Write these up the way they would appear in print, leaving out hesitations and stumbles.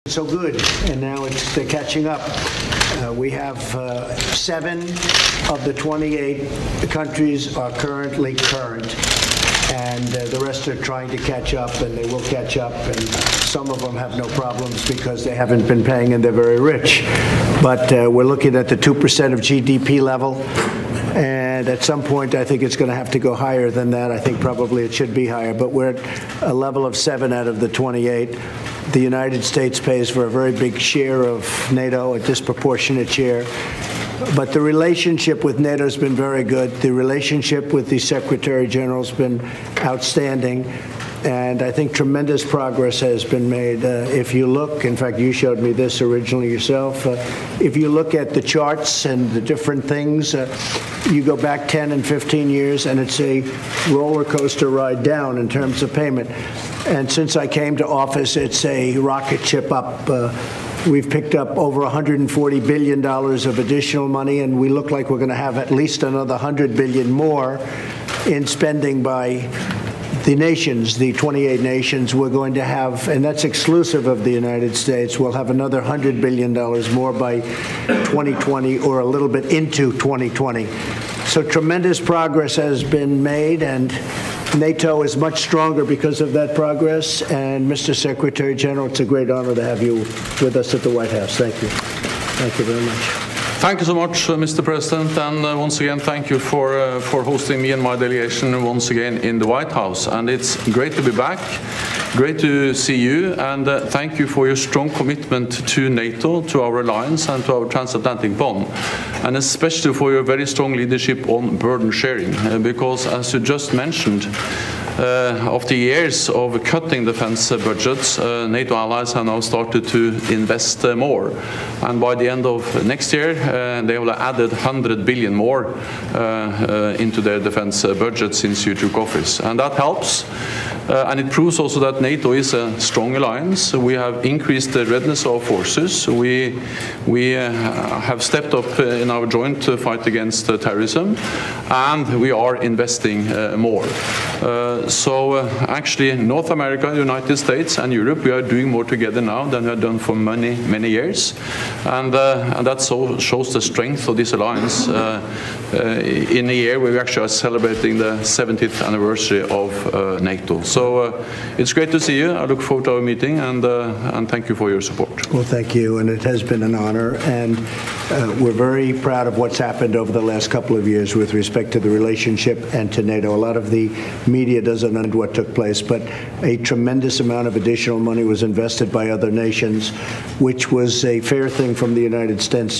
So good, and now they're catching up. We have 7 of the 28 countries are currently current, and the rest are trying to catch up, and they will catch up, and some of them have no problems because they haven't been paying and they're very rich. But we're looking at the 2% of GDP level, and at some point I think it's going to have to go higher than that. I think probably it should be higher, but we're at a level of 7 out of the 28. The United States pays for a very big share of NATO, a disproportionate share. But the relationship with NATO has been very good. The relationship with the Secretary General has been outstanding. And I think tremendous progress has been made. If you look, in fact, you showed me this originally yourself. If you look at the charts and the different things, you go back 10 and 15 years, and it's a roller coaster ride down in terms of payment. And since I came to office, it's a rocket ship up. We've picked up over $140 billion of additional money, and we look like we're going to have at least another $100 billion more in spending by the nations, the 28 nations. We're going to have, and that's exclusive of the United States, we'll have another $100 billion more by 2020 or a little bit into 2020. So tremendous progress has been made, and NATO is much stronger because of that progress. And Mr. Secretary General, it's a great honor to have you with us at the White House. Thank you. Thank you very much. Thank you so much, Mr. President, and once again, thank you for hosting me and my delegation once again in the White House. And it's great to be back, great to see you, and thank you for your strong commitment to NATO, to our alliance, and to our transatlantic bond, and especially for your very strong leadership on burden sharing, because as you just mentioned, after years of cutting defense budgets, NATO allies have now started to invest more. And by the end of next year, they will have added 100 billion more into their defense budget since you took office. And that helps. And it proves also that NATO is a strong alliance. We have increased the readiness of forces. We have stepped up in our joint fight against terrorism, and we are investing more. So actually, North America, United States, and Europe, we are doing more together now than we have done for many, many years. And that shows the strength of this alliance in a year where we actually are celebrating the 70th anniversary of NATO. So it's great to see you. I look forward to our meeting, and thank you for your support. Well, thank you, and it has been an honor. And we're very proud of what's happened over the last couple of years with respect to the relationship and to NATO. A lot of the media doesn't know what took place, but a tremendous amount of additional money was invested by other nations, which was a fair thing from the United States,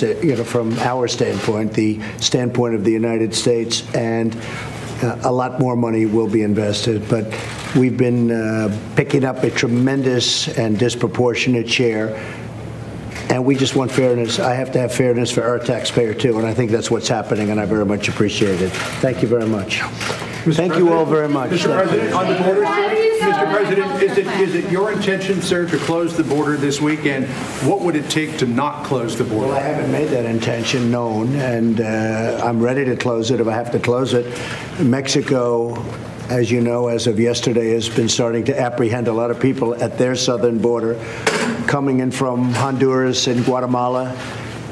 from our standpoint, the standpoint of the United States, and a lot more money will be invested. But we've been picking up a tremendous and disproportionate share. And we just want fairness. I have to have fairness for our taxpayer, too, and I think that's what's happening, and I very much appreciate it. Thank you very much. Thank you all very much. Mr. President, on the border, Mr. President, is it your intention, sir, to close the border this weekend? What would it take to not close the border? Well, I haven't made that intention known, and I'm ready to close it if I have to close it. Mexico, as you know, as of yesterday, has been starting to apprehend a lot of people at their southern border, coming in from Honduras and Guatemala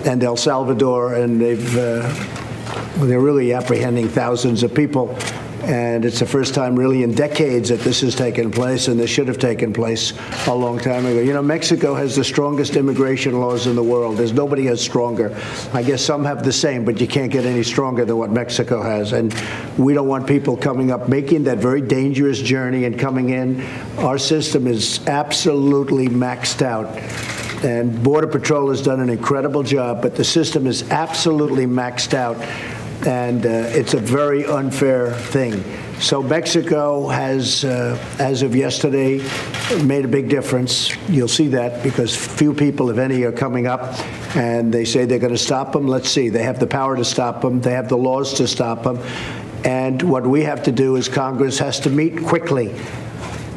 and El Salvador, and they're really apprehending thousands of people. And it's the first time really in decades that this has taken place, and this should have taken place a long time ago. You know, Mexico has the strongest immigration laws in the world. There's nobody has stronger. I guess some have the same, but you can't get any stronger than what Mexico has. And we don't want people coming up, making that very dangerous journey and coming in. Our system is absolutely maxed out. And Border Patrol has done an incredible job, but the system is absolutely maxed out. And it's a very unfair thing. So Mexico has, as of yesterday, made a big difference. You'll see that because few people, if any, are coming up, and they say they're going to stop them. Let's see. They have the power to stop them. They have the laws to stop them. And what we have to do is Congress has to meet quickly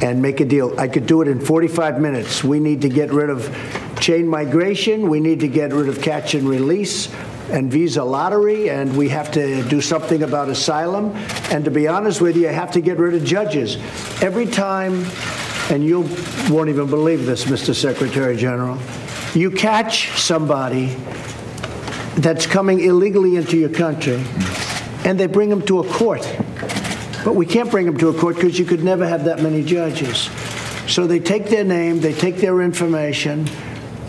and make a deal. I could do it in 45 minutes. We need to get rid of chain migration. We need to get rid of catch and release and visa lottery, and we have to do something about asylum. And to be honest with you, I have to get rid of judges. Every time and you won't even believe this, Mr. Secretary General. You catch somebody that's coming illegally into your country, and they bring them to a court. But we can't bring them to a court because you could never have that many judges. So they take their name, they take their information,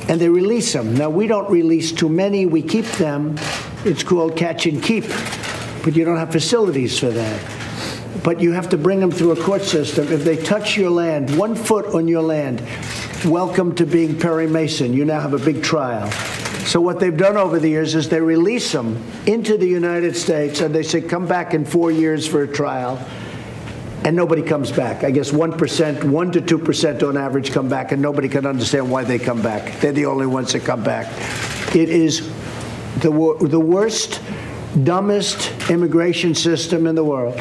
and they release them. Now, we don't release too many. We keep them. It's called catch and keep. But you don't have facilities for that. But you have to bring them through a court system. If they touch your land, 1 foot on your land, welcome to being Perry Mason. You now have a big trial. So what they've done over the years is they release them into the United States, and they say, come back in 4 years for a trial, and nobody comes back. I guess 1%, 1 to 2% on average come back, and nobody can understand why they come back. They're the only ones that come back. It is the worst, dumbest immigration system in the world.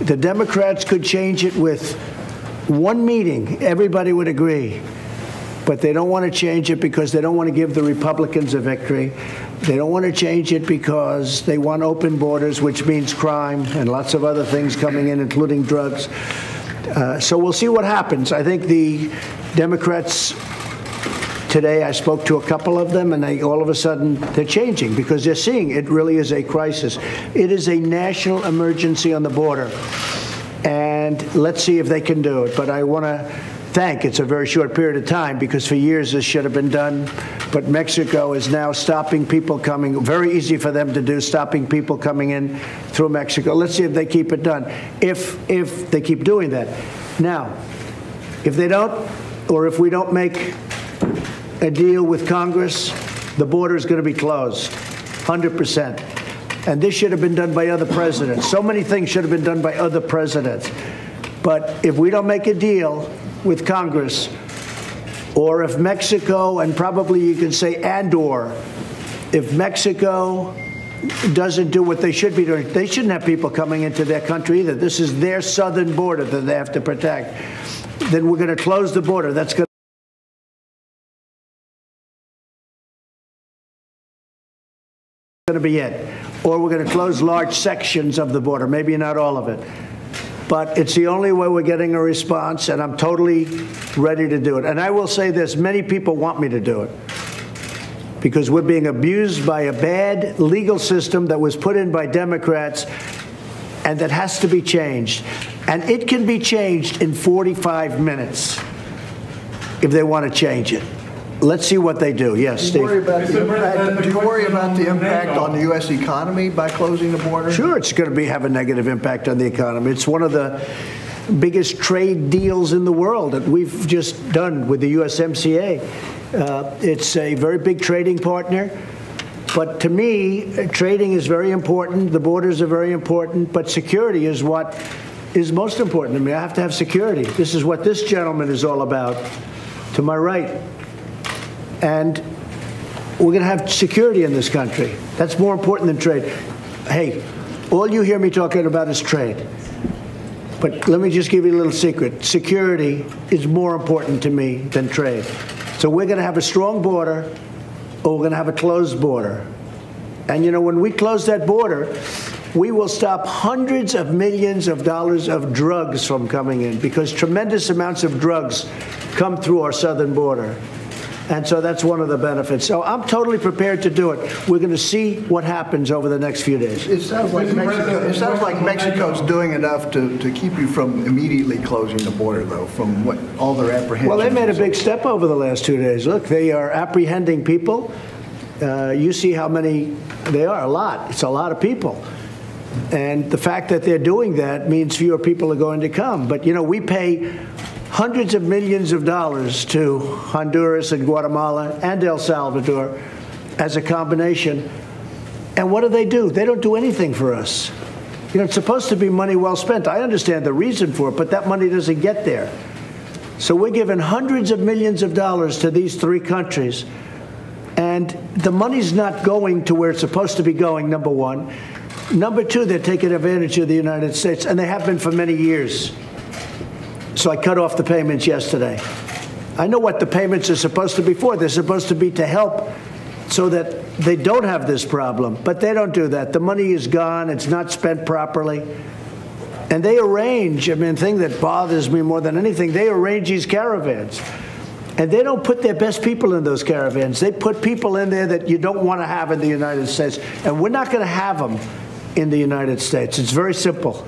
The Democrats could change it with one meeting. Everybody would agree. But they don't want to change it because they don't want to give the Republicans a victory. They don't want to change it because they want open borders, which means crime and lots of other things coming in, including drugs. So we'll see what happens. I think the Democrats today, I spoke to a couple of them, and all of a sudden they're changing because they're seeing it really is a crisis. It is a national emergency on the border. And let's see if they can do it. But I want to thank, it's a very short period of time because for years this should have been done. But Mexico is now stopping people coming, very easy for them to do, stopping people coming in through Mexico. Let's see if they keep it done, if they keep doing that. Now, if they don't, or if we don't make a deal with Congress, the border is going to be closed, 100%. And this should have been done by other presidents. So many things should have been done by other presidents. But if we don't make a deal with Congress, or if Mexico, and probably you can say and/or, if Mexico doesn't do what they should be doing, they shouldn't have people coming into their country either. This is their southern border that they have to protect. Then we're going to close the border. That's going to be it. Or we're going to close large sections of the border, maybe not all of it. But it's the only way we're getting a response, and I'm totally ready to do it. And I will say this, many people want me to do it because we're being abused by a bad legal system that was put in by Democrats and that has to be changed. And it can be changed in 45 minutes if they want to change it. Let's see what they do. Yes, Steve. Do you worry about the impact on the U.S. economy by closing the border? Sure, it's going to have a negative impact on the economy. It's one of the biggest trade deals in the world that we've just done with the USMCA. It's a very big trading partner. But to me, trading is very important. The borders are very important. But security is what is most important to me. I have to have security. This is what this gentleman is all about, to my right. And we're going to have security in this country. That's more important than trade. Hey, all you hear me talking about is trade. But let me just give you a little secret. Security is more important to me than trade. So we're going to have a strong border, or we're going to have a closed border. And, you know, when we close that border, we will stop hundreds of millions of dollars of drugs from coming in because tremendous amounts of drugs come through our southern border. And so that's one of the benefits. So I'm totally prepared to do it. We're going to see what happens over the next few days. It sounds like Mexico's doing enough to keep you from immediately closing the border, though, from what all their apprehensions. Well, they made a big step over the last 2 days. Look, they are apprehending people. You see how many they are, a lot. It's a lot of people. And the fact that they're doing that means fewer people are going to come. But, you know, we pay hundreds of millions of dollars to Honduras and Guatemala and El Salvador as a combination. And what do? They don't do anything for us. You know, it's supposed to be money well spent. I understand the reason for it, but that money doesn't get there. So we're giving hundreds of millions of dollars to these three countries. And the money's not going to where it's supposed to be going, number one. Number two, they're taking advantage of the United States, and they have been for many years. So I cut off the payments yesterday. I know what the payments are supposed to be for. They're supposed to be to help so that they don't have this problem. But they don't do that. The money is gone. It's not spent properly. And they arrange, I mean, the thing that bothers me more than anything, they arrange these caravans. And they don't put their best people in those caravans. They put people in there that you don't want to have in the United States. And we're not going to have them in the United States. It's very simple.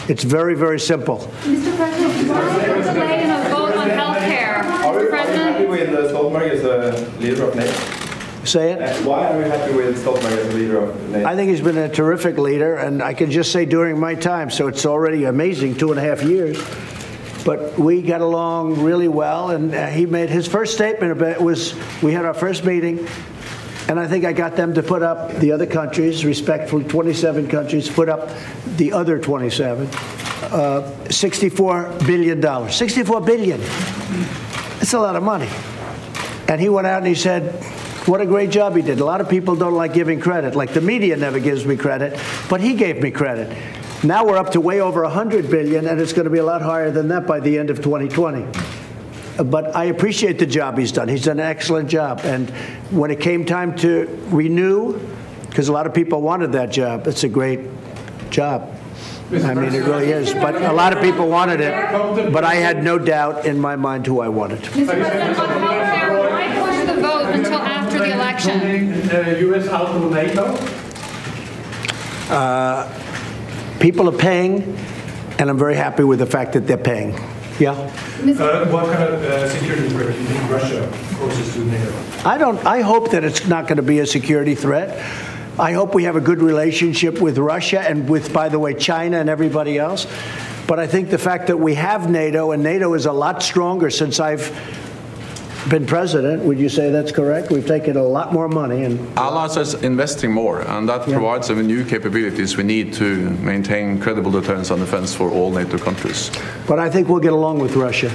It's very, very simple. Mr. President, why is the delay in a vote on health care? Mr. President? Are we happy with Stoltenberg as a leader of NATO? Say it. Why are we happy with Stoltenberg as a leader of NATO? I think he's been a terrific leader. And I can just say during my time, so it's already amazing, 2.5 years. But we got along really well, and he made his first statement about it was, we had our first meeting, and I think I got them to put up the other countries, respectfully, 27 countries, put up the other 27, $64 billion. $64 billion. That's a lot of money. And he went out and he said, what a great job he did. A lot of people don't like giving credit. Like the media never gives me credit, but he gave me credit. Now we're up to way over $100 billion, and it's going to be a lot higher than that by the end of 2020. But I appreciate the job he's done. He's done an excellent job. And when it came time to renew, because a lot of people wanted that job, it's a great job. I mean, it really is. But a lot of people wanted it, but I had no doubt in my mind who I wanted. Mr. President, on healthcare, why push the vote until after the election? U.S. out of NATO? People are paying, and I'm very happy with the fact that they're paying. Yeah? What kind of security threat do you think Russia poses to NATO? I hope that it's not going to be a security threat. I hope we have a good relationship with Russia and with, by the way, China and everybody else. But I think the fact that we have NATO, and NATO is a lot stronger since I've been president, would you say that's correct? We've taken a lot more money. And Allies is investing more, and that provides the new capabilities we need to maintain credible deterrence and defense for all NATO countries. But I think we'll get along with Russia.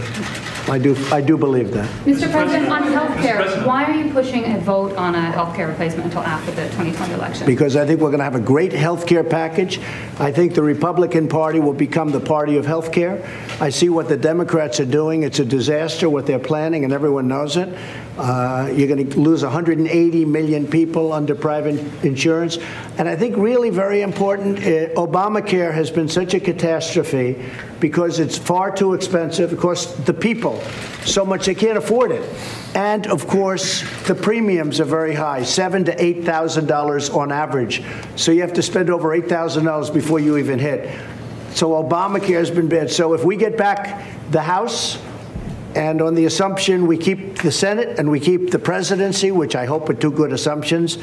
I do believe that. Mr. President, on healthcare, why are you pushing a vote on a healthcare replacement until after the 2020 election? Because I think we're going to have a great healthcare package. I think the Republican Party will become the party of healthcare. I see what the Democrats are doing. It's a disaster what they're planning, and everyone knows it. You're going to lose 180 million people under private insurance. And I think really very important, Obamacare has been such a catastrophe because it's far too expensive. Of course, the people, so much they can't afford it. And of course, the premiums are very high, $7,000 to $8,000 on average. So you have to spend over $8,000 before you even hit. So Obamacare has been bad. So if we get back the House, and on the assumption we keep the Senate and we keep the presidency, which I hope are two good assumptions,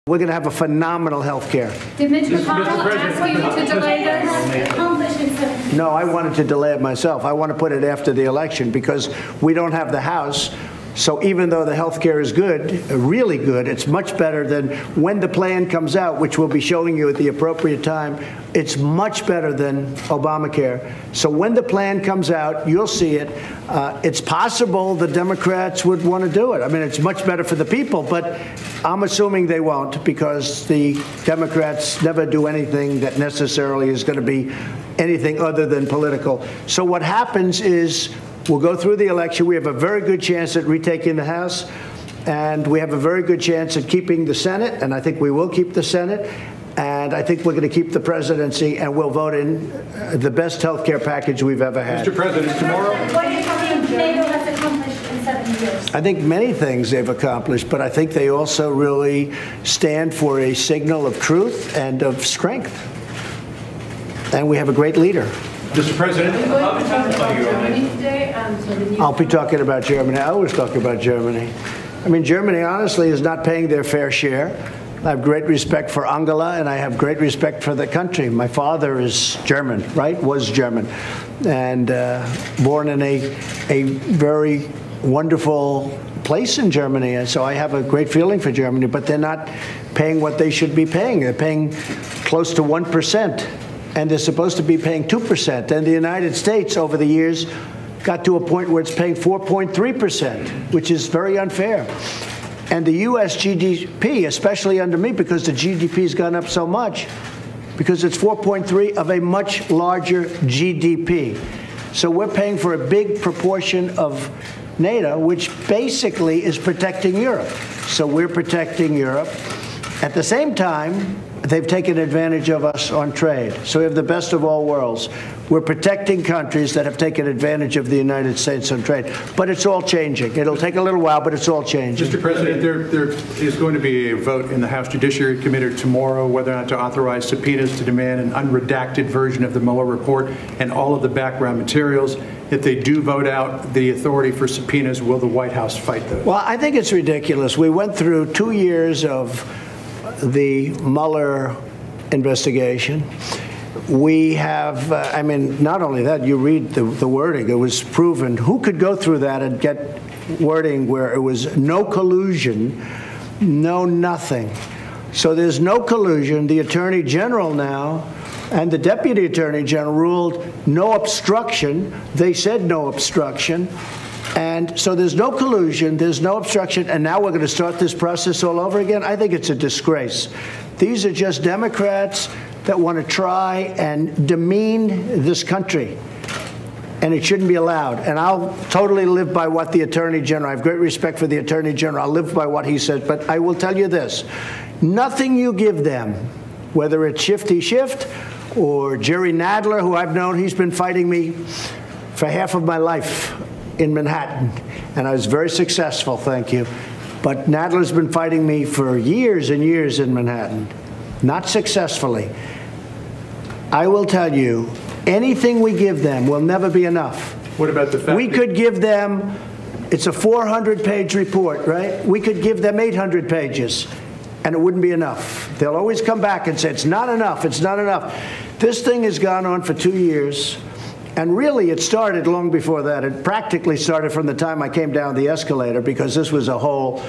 we're going to have a phenomenal health care. Did Mitch McConnell ask you to delay this? No, I wanted to delay it myself. I want to put it after the election because we don't have the House. So even though the health care is good, really good, it's much better than when the plan comes out, which we'll be showing you at the appropriate time. It's much better than Obamacare. So when the plan comes out, you'll see it. It's possible the Democrats would want to do it. I mean, it's much better for the people, but I'm assuming they won't because the Democrats never do anything that necessarily is going to be anything other than political. So what happens is we'll go through the election. We have a very good chance at retaking the House, and we have a very good chance at keeping the Senate, and I think we will keep the Senate. And I think we're going to keep the presidency, and we'll vote in the best health care package we've ever had. Mr. President, tomorrow. What do you think NATO has accomplished in 7 years? I think many things they've accomplished, but I think they also really stand for a signal of truth and of strength. And we have a great leader. Mr. President. I'll be talking about Germany. I always talk about Germany. I mean, Germany, honestly, is not paying their fair share. I have great respect for Angela, and I have great respect for the country. My father is German, right? Was German, and born in a very wonderful place in Germany. And so I have a great feeling for Germany, but they're not paying what they should be paying. They're paying close to 1%, and they're supposed to be paying 2%. And the United States, over the years, got to a point where it's paying 4.3%, which is very unfair. And the U.S. GDP, especially under me, because the GDP has gone up so much, because it's 4.3 of a much larger GDP. So we're paying for a big proportion of NATO, which basically is protecting Europe. So we're protecting Europe. At the same time, they've taken advantage of us on trade. So we have the best of all worlds. We're protecting countries that have taken advantage of the United States on trade. But it's all changing. It'll take a little while, but it's all changing. Mr. President, there is going to be a vote in the House Judiciary Committee tomorrow whether or not to authorize subpoenas to demand an unredacted version of the Mueller report and all of the background materials. If they do vote out the authority for subpoenas, will the White House fight those? Well, I think it's ridiculous. We went through 2 years of the Mueller investigation. We have, I mean, not only that, you read the wording, it was proven. Who could go through that and get wording where it was no collusion, no nothing? So there's no collusion. The Attorney General now and the Deputy Attorney General ruled no obstruction. They said no obstruction. And so there's no collusion, there's no obstruction, and now we're going to start this process all over again? I think it's a disgrace. These are just Democrats that want to try and demean this country, and it shouldn't be allowed. And I'll totally live by what the Attorney General, I have great respect for the Attorney General, I'll live by what he said, but I will tell you this, nothing you give them, whether it's Shifty Schiff or Jerry Nadler, who I've known, he's been fighting me for half of my life in Manhattan, and I was very successful, thank you. But Nadler's been fighting me for years and years in Manhattan, not successfully. I will tell you, anything we give them will never be enough. What about the fact we could give them, it's a 400-page report, right? We could give them 800 pages, and it wouldn't be enough. They'll always come back and say, it's not enough, it's not enough. This thing has gone on for 2 years. And really, it started long before that. It practically started from the time I came down the escalator, because this was a whole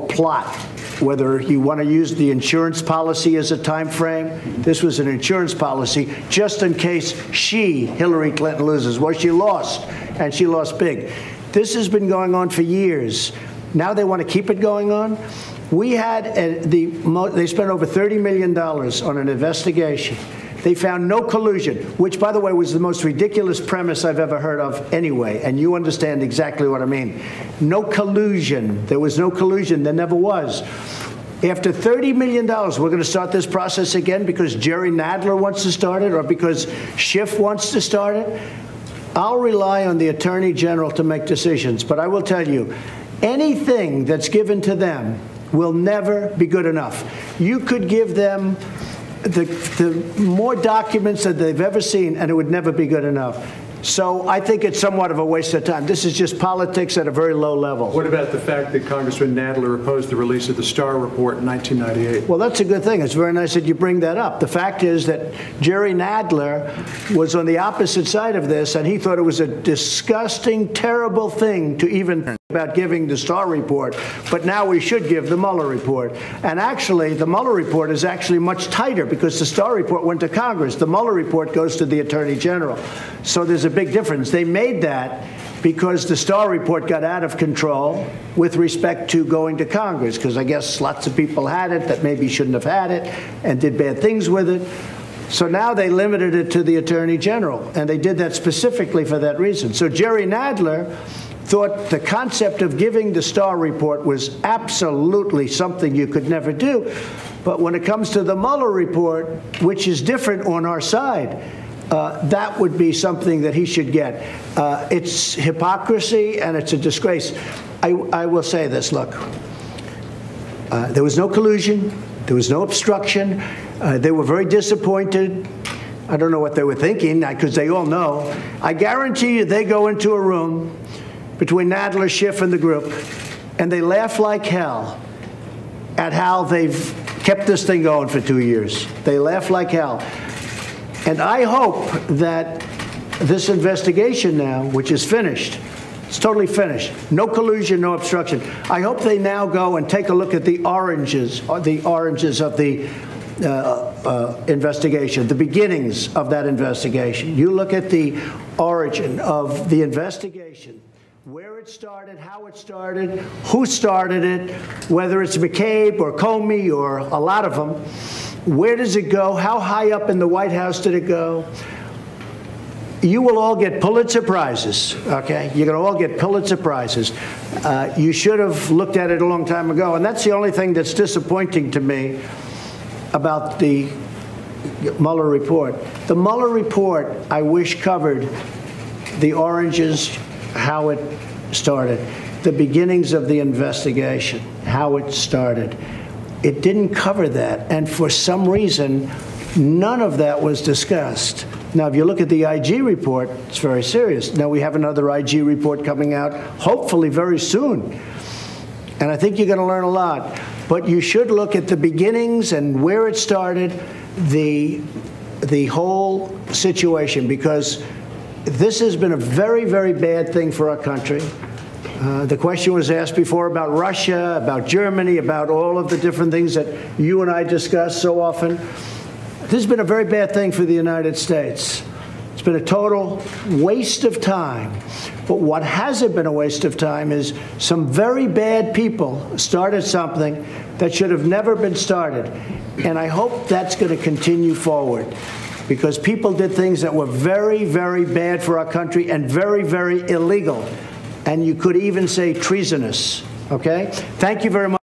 plot. Whether you want to use the insurance policy as a time frame, this was an insurance policy just in case Hillary Clinton, loses. Well, she lost, and she lost big. This has been going on for years. Now they want to keep it going on. We had they spent over $30 million on an investigation. They found no collusion, which, by the way, was the most ridiculous premise I've ever heard of anyway, and you understand exactly what I mean. No collusion. There was no collusion. There never was. After $30 million, we're going to start this process again because Jerry Nadler wants to start it or because Schiff wants to start it. I'll rely on the Attorney General to make decisions, but I will tell you, anything that's given to them will never be good enough. You could give them the more documents that they've ever seen, and it would never be good enough. So I think it's somewhat of a waste of time. This is just politics at a very low level. What about the fact that Congressman Nadler opposed the release of the Starr report in 1998? Well, that's a good thing. It's very nice that you bring that up. The fact is that Jerry Nadler was on the opposite side of this, and he thought it was a disgusting, terrible thing to even think about giving the Starr report, but now we should give the Mueller report. And actually, the Mueller report is actually much tighter because the Starr report went to Congress. The Mueller report goes to the Attorney General. So there's a big difference. They made that because the Starr report got out of control with respect to going to Congress, because I guess lots of people had it that maybe shouldn't have had it and did bad things with it. So now they limited it to the Attorney General, and they did that specifically for that reason. So Jerry Nadler thought the concept of giving the Starr report was absolutely something you could never do. But when it comes to the Mueller report, which is different on our side, that would be something that he should get. It's hypocrisy and it's a disgrace. I will say this, look, there was no collusion, there was no obstruction, they were very disappointed. I don't know what they were thinking, because they all know. I guarantee you they go into a room between Nadler, Schiff, and the group, and they laugh like hell at how they've kept this thing going for 2 years. They laugh like hell. And I hope that this investigation now, which is finished, it's totally finished, no collusion, no obstruction, I hope they now go and take a look at the oranges of the investigation, the beginnings of that investigation. You look at the origin of the investigation, where it started, how it started, who started it, whether it's McCabe or Comey or a lot of them. Where does it go? How high up in the White House did it go? You will all get Pulitzer Prizes, okay? You're going to all get Pulitzer Prizes. You should have looked at it a long time ago, and that's the only thing that's disappointing to me about the Mueller report. The Mueller report, I wish, covered the oranges, how it started, the beginnings of the investigation, how it started. It didn't cover that, and for some reason, none of that was discussed. Now, if you look at the IG report, it's very serious. Now, we have another IG report coming out, hopefully very soon. And I think you're going to learn a lot. But you should look at the beginnings and where it started, the whole situation, because this has been a very, very bad thing for our country. The question was asked before about Russia, about Germany, about all of the different things that you and I discuss so often. This has been a very bad thing for the United States. It's been a total waste of time. But what hasn't been a waste of time is some very bad people started something that should have never been started. And I hope that's going to continue forward, because people did things that were very, very bad for our country and very, very illegal. And you could even say treasonous. Okay? Thank you very much.